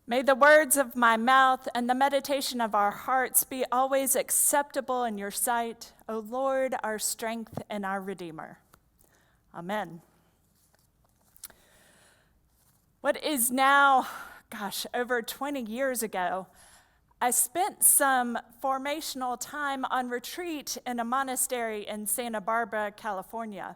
May the words of my mouth and the meditation of our hearts be always acceptable in your sight, O Lord, our strength and our Redeemer. Amen. What is now, over 20 years ago, I spent some formational time on retreat in a monastery in Santa Barbara, California.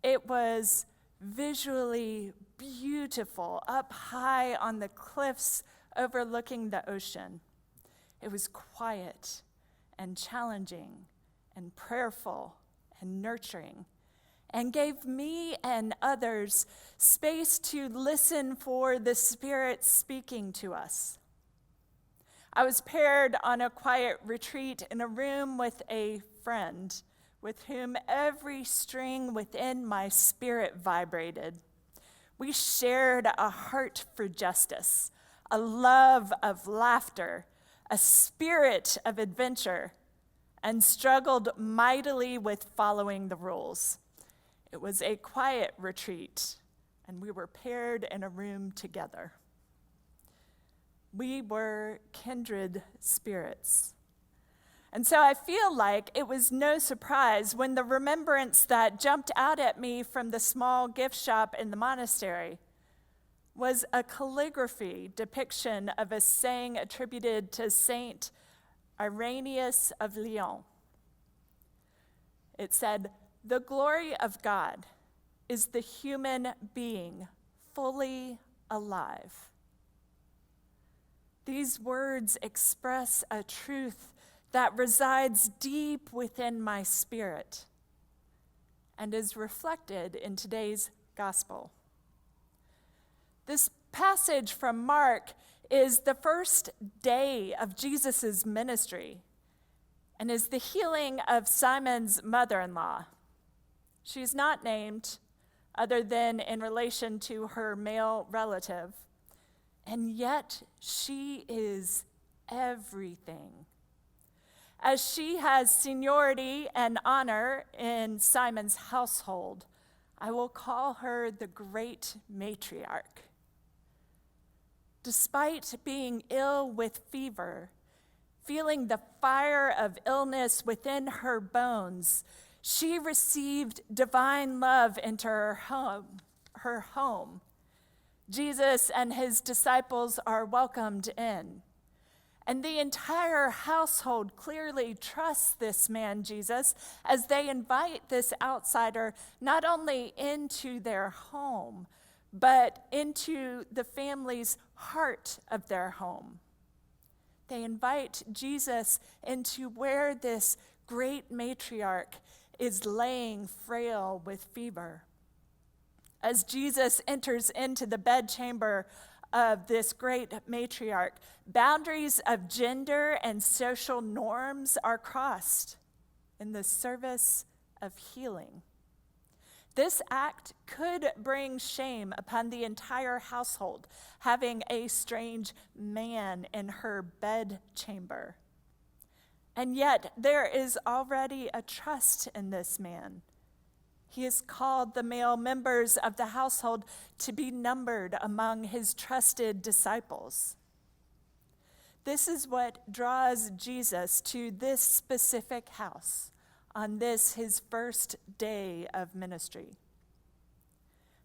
It was visually beautiful, up high on the cliffs overlooking the ocean. It was quiet and challenging and prayerful and nurturing, and gave me and others space to listen for the Spirit speaking to us. I was paired on a quiet retreat in a room with a friend with whom every string within my spirit vibrated. We shared a heart for justice, a love of laughter, a spirit of adventure, and struggled mightily with following the rules. It was a quiet retreat, and we were paired in a room together. We were kindred spirits. And so I feel like it was no surprise when the remembrance that jumped out at me from the small gift shop in the monastery was a calligraphy depiction of a saying attributed to Saint Irenaeus of Lyon. It said, "The glory of God is the human being fully alive." These words express a truth that resides deep within my spirit and is reflected in today's gospel. This passage from Mark is the first day of Jesus' ministry and is the healing of Simon's mother-in-law. She's not named other than in relation to her male relative, and yet she is everything. As she has seniority and honor in Simon's household, I will call her the great matriarch. Despite being ill with fever, feeling the fire of illness within her bones, she received divine love into her home. Jesus and his disciples are welcomed in. And the entire household clearly trusts this man, Jesus, as they invite this outsider not only into their home, but into the family's heart of their home. They invite Jesus into where this great matriarch is laying frail with fever. As Jesus enters into the bedchamber of this great matriarch, boundaries of gender and social norms are crossed in the service of healing. This act could bring shame upon the entire household, having a strange man in her bedchamber. And yet there is already a trust in this man. He has called the male members of the household to be numbered among his trusted disciples. This is what draws Jesus to this specific house on this, his first day of ministry.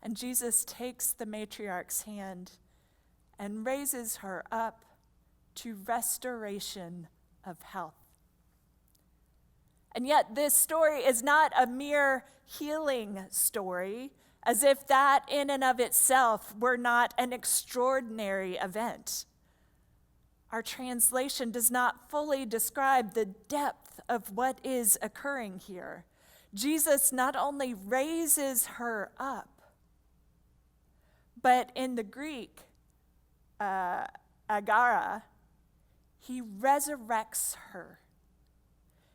And Jesus takes the matriarch's hand and raises her up to restoration of health. And yet this story is not a mere healing story, as if that in and of itself were not an extraordinary event. Our translation does not fully describe the depth of what is occurring here. Jesus not only raises her up, but in the Greek, agara, he resurrects her.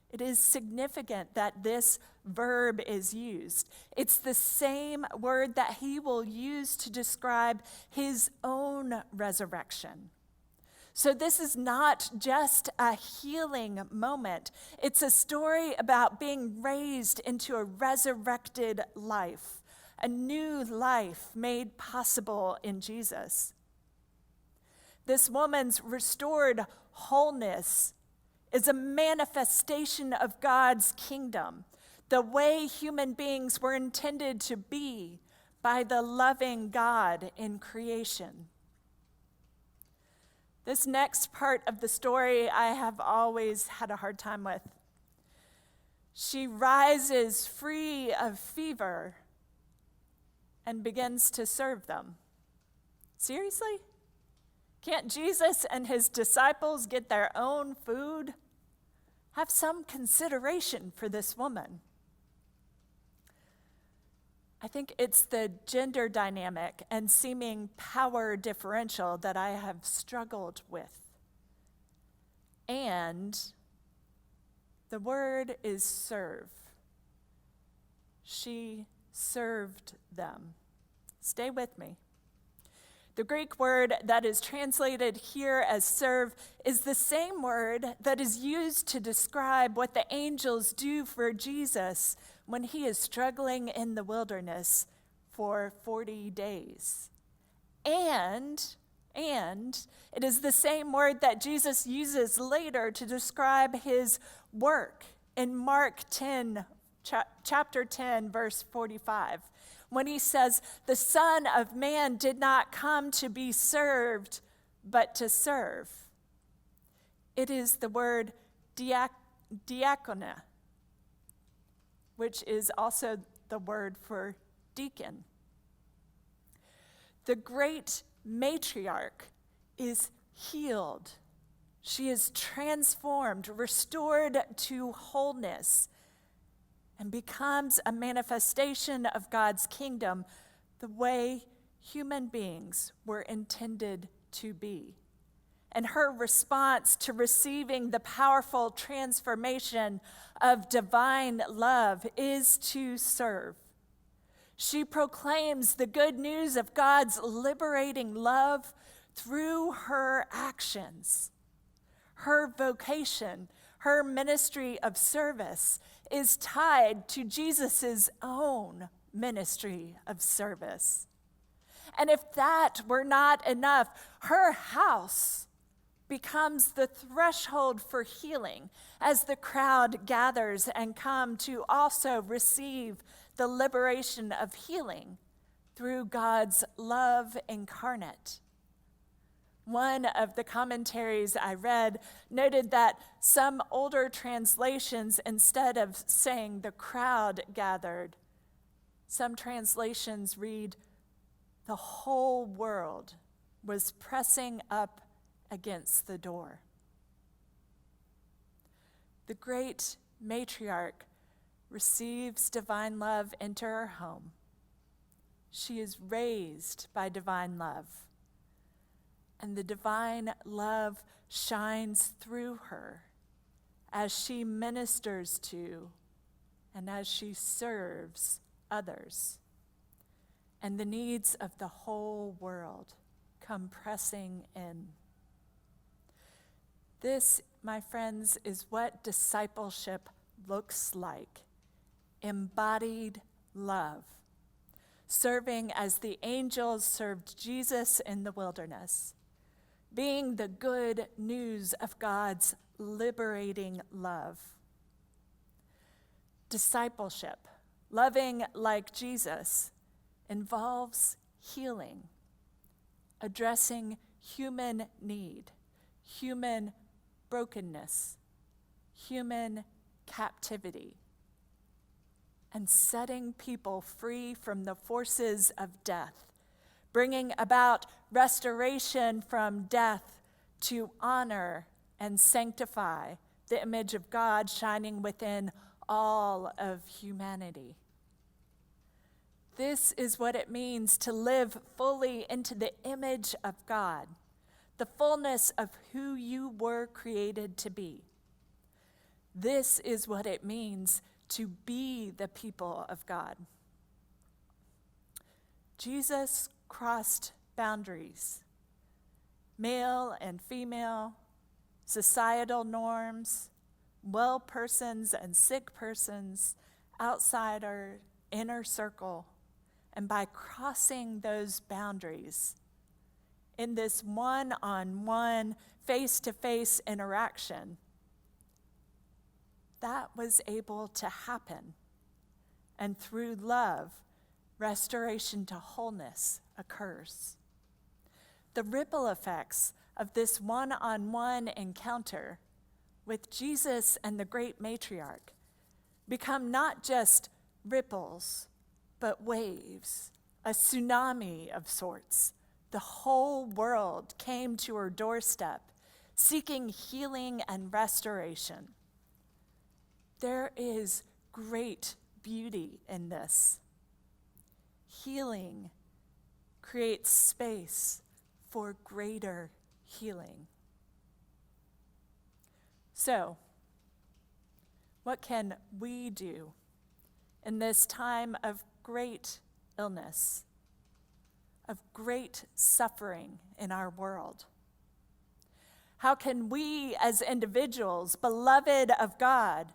It is significant that this verb is used. It's the same word that he will use to describe his own resurrection. So this is not just a healing moment. It's a story about being raised into a resurrected life, a new life made possible in Jesus. This woman's restored wholeness is a manifestation of God's kingdom, the way human beings were intended to be by the loving God in creation. This next part of the story I have always had a hard time with. She rises free of fever and begins to serve them. Seriously? Can't Jesus and his disciples get their own food? Have some consideration for this woman. I think it's the gender dynamic and seeming power differential that I have struggled with. And the word is serve. She served them. Stay with me. The Greek word that is translated here as serve is the same word that is used to describe what the angels do for Jesus when he is struggling in the wilderness for 40 days. And it is the same word that Jesus uses later to describe his work in Mark 10, chapter 10, verse 45. When he says, the Son of Man did not come to be served, but to serve. It is the word diakonia, which is also the word for deacon. The great matriarch is healed. She is transformed, restored to wholeness, and becomes a manifestation of God's kingdom the way human beings were intended to be. And her response to receiving the powerful transformation of divine love is to serve. She proclaims the good news of God's liberating love through her actions. Her vocation, her ministry of service, is tied to Jesus' own ministry of service. And if that were not enough, her house becomes the threshold for healing as the crowd gathers and come to also receive the liberation of healing through God's love incarnate. One of the commentaries I read noted that some older translations, instead of saying the crowd gathered, some translations read, the whole world was pressing up against the door. The great matriarch receives divine love into her home. She is raised by divine love. And the divine love shines through her as she ministers to and as she serves others. And the needs of the whole world come pressing in. This, my friends, is what discipleship looks like. Embodied love. Serving as the angels served Jesus in the wilderness. Being the good news of God's liberating love. Discipleship, loving like Jesus, involves healing, addressing human need, human brokenness, human captivity, and setting people free from the forces of death, bringing about restoration from death to honor and sanctify the image of God shining within all of humanity. This is what it means to live fully into the image of God, the fullness of who you were created to be. This is what it means to be the people of God. Jesus crossed boundaries, male and female, societal norms, well persons and sick persons, outsider, inner circle. And by crossing those boundaries, in this one-on-one, face-to-face interaction, that was able to happen. And through love, restoration to wholeness occurs. The ripple effects of this one-on-one encounter with Jesus and the great matriarch become not just ripples, but waves, a tsunami of sorts. The whole world came to her doorstep, seeking healing and restoration. There is great beauty in this. Healing creates space for greater healing. So, what can we do in this time of great illness, of great suffering in our world? How can we as individuals, beloved of God,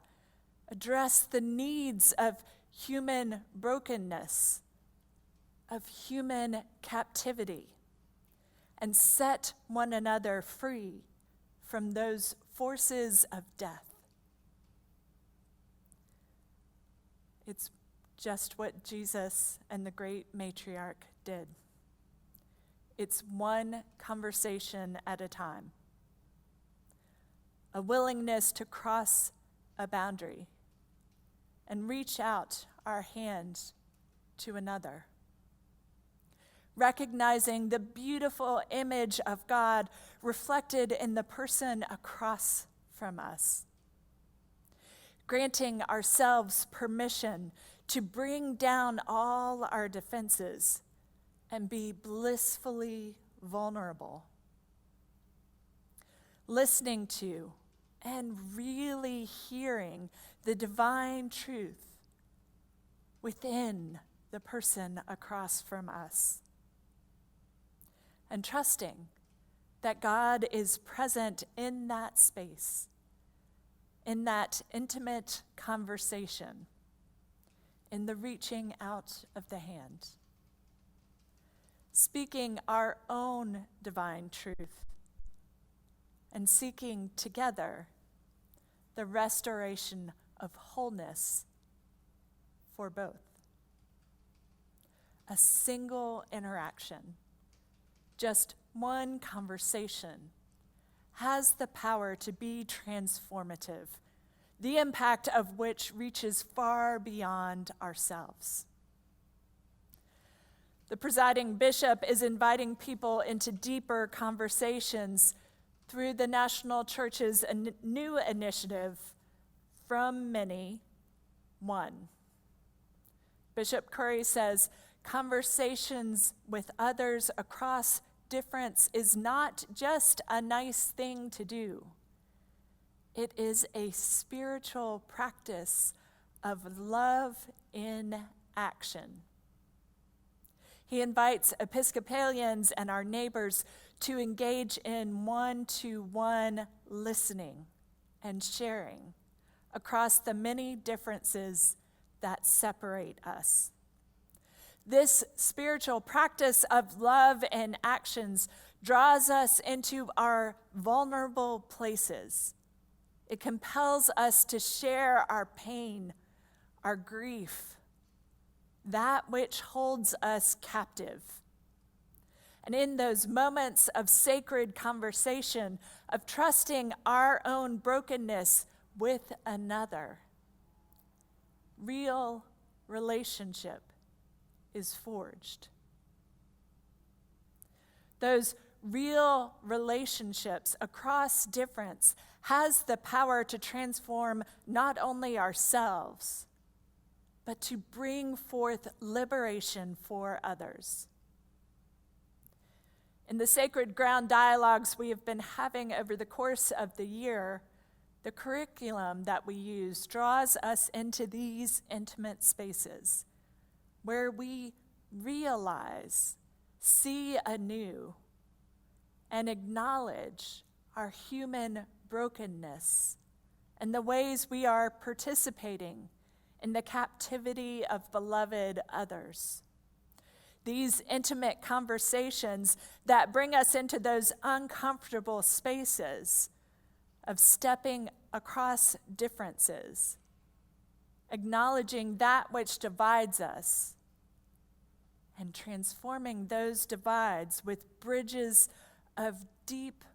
address the needs of human brokenness, of human captivity, and set one another free from those forces of death? It's just what Jesus and the great matriarch did. It's one conversation at a time. A willingness to cross a boundary and reach out our hand to another. Recognizing the beautiful image of God reflected in the person across from us. Granting ourselves permission to bring down all our defenses and be blissfully vulnerable. Listening to and really hearing the divine truth within the person across from us. And trusting that God is present in that space, in that intimate conversation, in the reaching out of the hand. Speaking our own divine truth and seeking together the restoration of wholeness for both. A single interaction, just one conversation, has the power to be transformative, the impact of which reaches far beyond ourselves. The presiding bishop is inviting people into deeper conversations through the National Church's new initiative, From Many, One. Bishop Curry says, conversations with others across difference is not just a nice thing to do. It is a spiritual practice of love in action. He invites Episcopalians and our neighbors to engage in one-to-one listening and sharing across the many differences that separate us. This spiritual practice of love and actions draws us into our vulnerable places. It compels us to share our pain, our grief, that which holds us captive. And in those moments of sacred conversation, of trusting our own brokenness with another, real relationship is forged. Those real relationships across difference has the power to transform not only ourselves, but to bring forth liberation for others. In the Sacred Ground dialogues we have been having over the course of the year, the curriculum that we use draws us into these intimate spaces where we realize, see anew, and acknowledge our human brokenness and the ways we are participating in the captivity of beloved others. These intimate conversations that bring us into those uncomfortable spaces of stepping across differences, acknowledging that which divides us, and transforming those divides with bridges of deep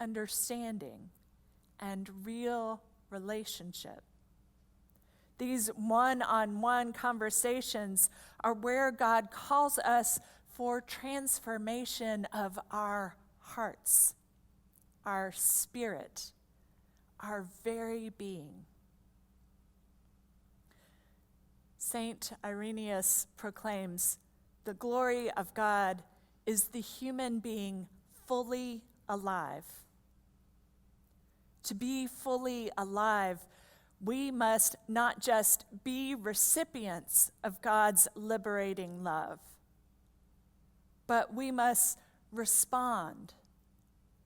understanding and real relationship. These one-on-one conversations are where God calls us for transformation of our hearts, our spirit, our very being. Saint Irenaeus proclaims, "The glory of God is the human being fully alive." To be fully alive, we must not just be recipients of God's liberating love, but we must respond.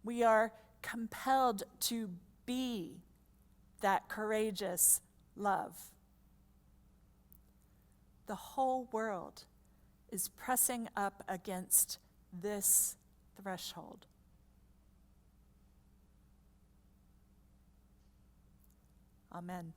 We are compelled to be that courageous love. The whole world is pressing up against this threshold. Amen.